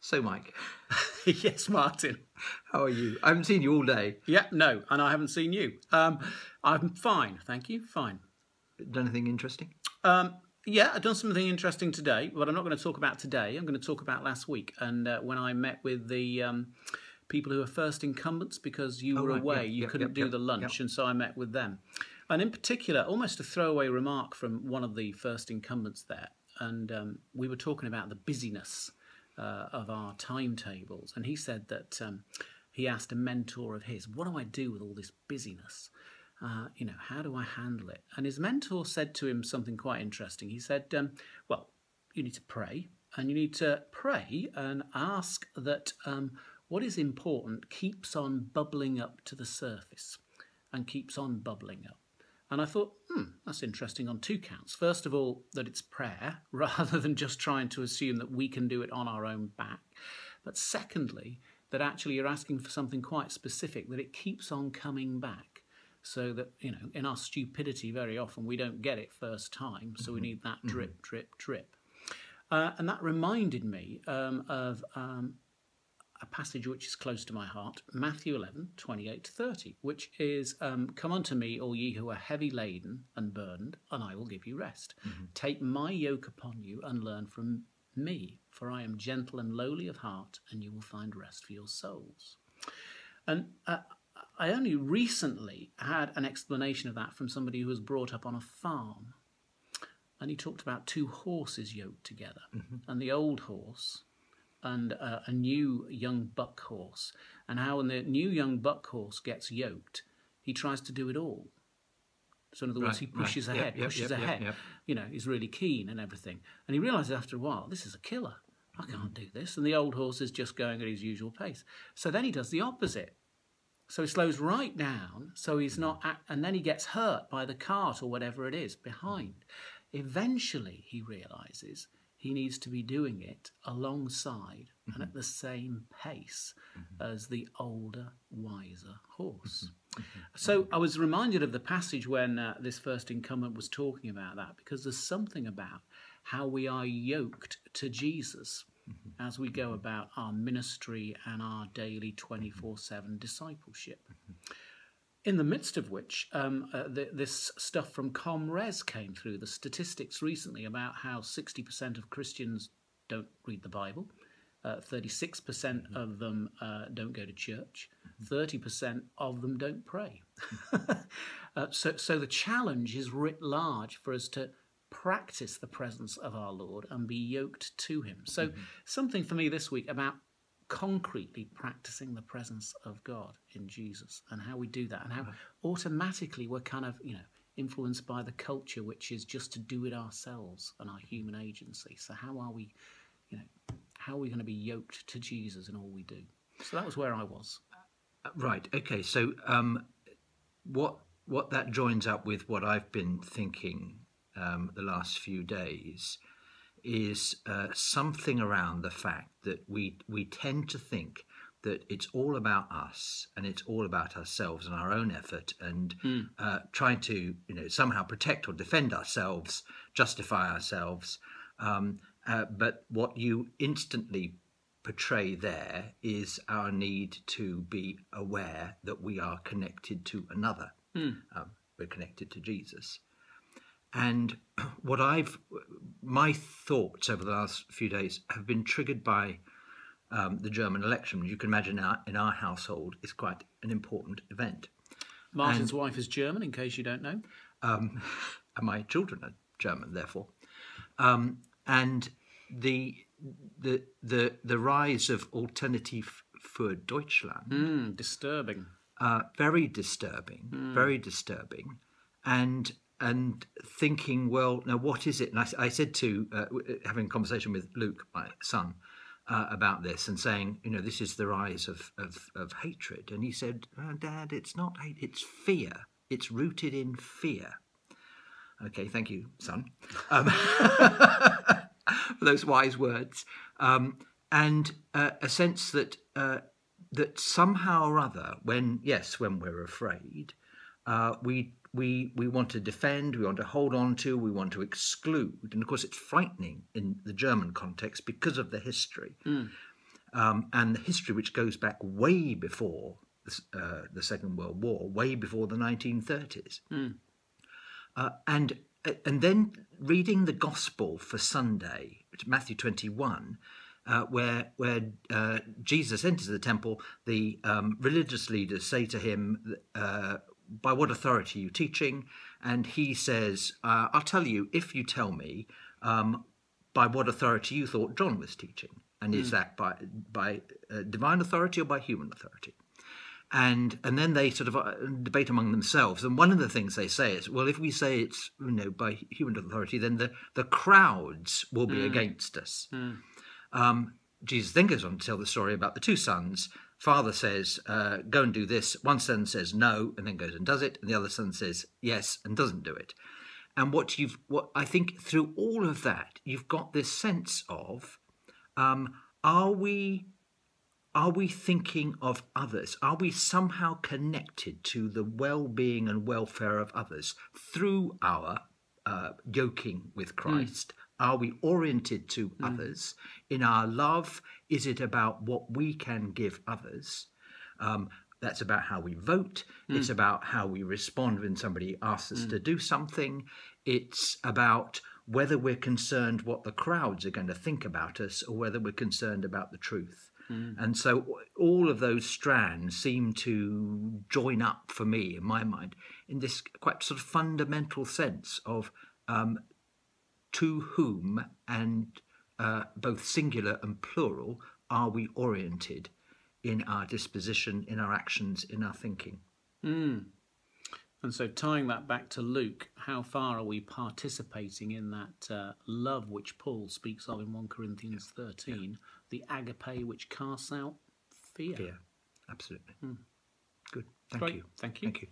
So, Mike, Yes, Martin. how are you? I haven't seen you all day. Yeah, no, and I haven't seen you. I'm fine, thank you, fine. Done anything interesting? Yeah, I've done something interesting today, but I'm not going to talk about today. I'm going to talk about last week and when I met with the people who are first incumbents because you were right, away, yep, you yep, couldn't yep, do yep, the lunch, yep. and so I met with them. And in particular, almost a throwaway remark from one of the first incumbents there, and we were talking about the busyness of our timetables, and he said that he asked a mentor of his, what do I do with all this busyness? How do I handle it? And his mentor said to him something quite interesting. He said, well, you need to pray, and you need to pray and ask that what is important keeps on bubbling up to the surface and keeps on bubbling up. And I thought, that's interesting on two counts. First of all, that it's prayer rather than just trying to assume that we can do it on our own back. But secondly, that actually you're asking for something quite specific, that it keeps on coming back. So that, in our stupidity, very often we don't get it first time. So we need that drip, drip, drip. And that reminded me of a passage which is close to my heart, Matthew 11:28-30, which is, come unto me, all ye who are heavy laden and burdened, and I will give you rest. Take my yoke upon you and learn from me, for I am gentle and lowly of heart, and you will find rest for your souls. And I only recently had an explanation of that from somebody who was brought up on a farm. And he talked about two horses yoked together, and the old horse and a new young buck horse, and how when the new young buck horse gets yoked, he tries to do it all. So in other words, he pushes ahead, he's really keen and everything. And he realises after a while, this is a killer. I can't do this. And the old horse is just going at his usual pace. So then he does the opposite. So he slows right down, so he's not, and then he gets hurt by the cart or whatever it is behind. Eventually, he realises he needs to be doing it alongside and at the same pace as the older, wiser horse. So I was reminded of the passage when this first incumbent was talking about that, because there's something about how we are yoked to Jesus as we go about our ministry and our daily 24/7 discipleship. In the midst of which, this stuff from ComRes came through, the statistics recently about how 60% of Christians don't read the Bible, 36% of them don't go to church, 30% of them don't pray. So the challenge is writ large for us to practice the presence of our Lord and be yoked to him. So something for me this week about concretely practicing the presence of God in Jesus and how we do that, and how automatically we're kind of, influenced by the culture, which is just to do it ourselves and our human agency. So how are we going to be yoked to Jesus in all we do? So that was where I was. Right. Okay. So what that joins up with what I've been thinking the last few days is something around the fact that we tend to think that it's all about us and it's all about ourselves and our own effort and trying to somehow protect or defend ourselves, justify ourselves. But what you instantly portray there is our need to be aware that we are connected to another. We're connected to Jesus. And my thoughts over the last few days have been triggered by the German election. You can imagine in our household it's quite an important event. Martin's wife is German, in case you don't know. And my children are German, therefore. And the rise of Alternative für Deutschland. Disturbing. Very disturbing, very disturbing. And thinking, well, now what is it? And I said to, having a conversation with Luke, my son, about this and saying, this is the rise of hatred. And he said, Dad, it's not hate, it's fear. It's rooted in fear. Okay, thank you, son, for those wise words. And a sense that that somehow or other, when we're afraid, we want to defend, we want to hold on to, we want to exclude. And of course, it's frightening in the German context because of the history. and the history which goes back way before the Second World War, way before the 1930s. And then reading the Gospel for Sunday, Matthew 21, where Jesus enters the temple, the religious leaders say to him, by what authority are you teaching? And he says, I'll tell you if you tell me by what authority you thought John was teaching. And is that by divine authority or by human authority? And then they sort of debate among themselves. And one of the things they say is, well, if we say it's by human authority, then the crowds will be against us. Jesus then goes on to tell the story about the two sons. Father says, go and do this. One son says no, and then goes and does it. And the other son says yes and doesn't do it. And what I think through all of that, you've got this sense of, are we thinking of others? Are we somehow connected to the well-being and welfare of others through our yoking with Christ? Are we oriented to others? In our love, is it about what we can give others? That's about how we vote. It's about how we respond when somebody asks us to do something. It's about whether we're concerned what the crowds are going to think about us or whether we're concerned about the truth. And so all of those strands seem to join up for me, in my mind, in this quite sort of fundamental sense of to whom, and both singular and plural, are we oriented in our disposition, in our actions, in our thinking. And so tying that back to Luke, how far are we participating in that love which Paul speaks of in 1 Corinthians 13, the agape which casts out fear? Fear, absolutely. Good. Thank Great. you. Thank you. Thank you.